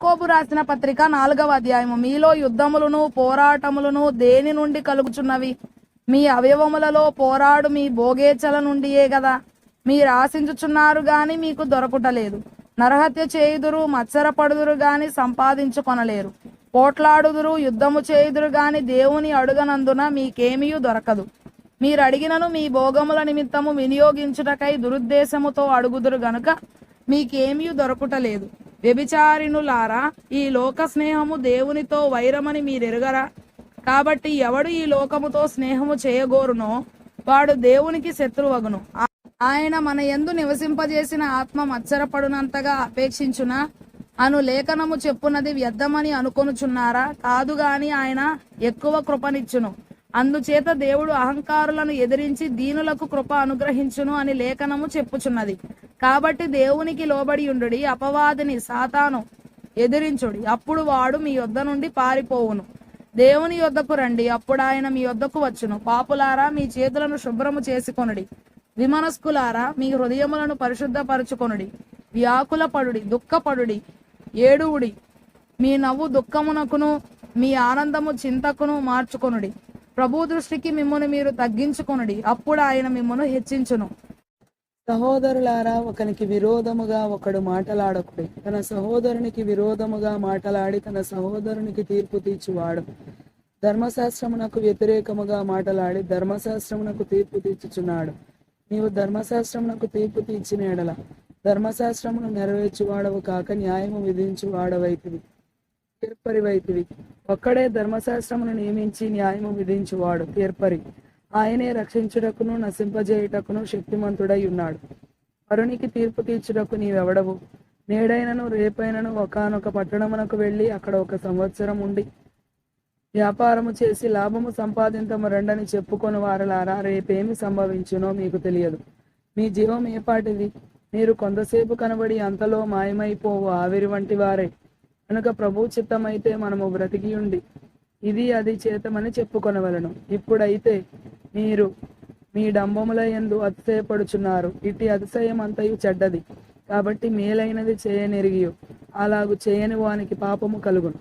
యాకోబు రాసిన పత్రిక 4వ అధ్యాయము. మీలో యుద్ధములను పోరాటములను దేని నుండి కలుగుచున్నవి? మీ అవయవములలో పోరాడు మీ భోగేచ్ఛల నుండియే గదా. మీరు ఆశించుచున్నారు గాని మీకు దొరకుటలేదు, నరహత్య చేయుదురు, మత్సరపడుదురు గాని సంపాదించుకొనలేరు, పోట్లాడుదురు, యుద్ధము చేయుదురు గాని దేవుని అడుగనందున మీకేమీ దొరకదు. మీరు అడిగినను మీ భోగముల నిమిత్తము వినియోగించుటకై దురుద్దేశముతో అడుగుదురు గనుక మీకేమీ దొరకుటలేదు. వ్యభిచారిణులారా, ఈ లోక స్నేహము దేవునితో వైరమని మీరెరుగరా? కాబట్టి ఎవడు ఈ లోకముతో స్నేహము చేయగోరునో వాడు దేవునికి శత్రువగును. ఆయన మన యందు నివసింపజేసిన ఆత్మ మత్సరపడునంతగా అపేక్షించునా అను లేఖనము చెప్పున్నది వ్యర్థమని అనుకొనుచున్నారా? కాదు గాని ఆయన ఎక్కువ కృపనిచ్చును. అందుచేత దేవుడు అహంకారులను ఎదిరించి దీనులకు కృప అనుగ్రహించును అని లేఖనము చెప్పుచున్నది. కాబట్టి దేవునికి లోబడి ఉండుడి, అపవాదిని సాతాను ఎదిరించుడి, అప్పుడు వాడు మీ యొద్ద నుండి పారిపోవును. దేవుని యొద్దకు రండి, అప్పుడు ఆయన మీ యొద్దకు వచ్చును. పాపులారా, మీ చేతులను శుభ్రము చేసుకొనుడి, విమనస్కులారా, మీ హృదయములను పరిశుద్ధపరచుకొనుడి. వ్యాకులపడుడి, దుఃఖపడుడి, ఏడువుడి. మీ నవ్వు దుఃఖమునకును మీ ఆనందము చింతకును మార్చుకొనుడి. ప్రభు దృష్టికి మిమ్మును మీరు తగ్గించుకొనుడి, అప్పుడు ఆయన మిమ్మును హెచ్చించును. సహోదరులారా, ఒకనికి విరోధముగా ఒకడు మాటలాడకుడి. తన సహోదరునికి విరోధముగా మాటలాడి తన సహోదరునికి తీర్పు తీర్చువాడు ధర్మశాస్త్రమునకు వ్యతిరేకముగా మాటలాడి ధర్మశాస్త్రమునకు తీర్పు తీర్చుచున్నాడు. నీవు ధర్మశాస్త్రమునకు తీర్పు తీర్చిన ఎడల ధర్మశాస్త్రమును నెరవేర్చువాడవు కాక న్యాయము విధించువాడవైతివి, తీర్పరివైతివి. ఒక్కడే ధర్మశాస్త్రమును నియమించి న్యాయము విధించువాడు తీర్పరి. ఆయనే రక్షించుటకును నశింపజేయుటకును శక్తిమంతుడై ఉన్నాడు. పరునికి తీర్పు తీర్చుటకు నీవెవడవు? నేడైనను రేపైనను ఒకానొక పట్టణమునకు వెళ్ళి అక్కడ 1 సంవత్సరం ఉండి వ్యాపారము చేసి లాభము సంపాదించము రండని చెప్పుకొని వారలారా, రేపేమి సంభవించునో మీకు తెలియదు. మీ జీవం ఏపాటిది? మీరు కొంతసేపు కనబడి అంతలో మాయమైపోవు ఆవిరి వంటి వారే. కనుక ప్రభు చిత్తమైతే మనము బ్రతికి ఉండి ఇది అది చేతమని చెప్పుకొనవలను. ఇప్పుడైతే మీరు మీ డంబముల యందు అతిశయపడుచున్నారు. ఇట్టి అతిశయం అంతయు చెడ్డది. కాబట్టి మేలైనది చేయనెరిగియు అలాగు చేయని వానికి పాపము కలుగును.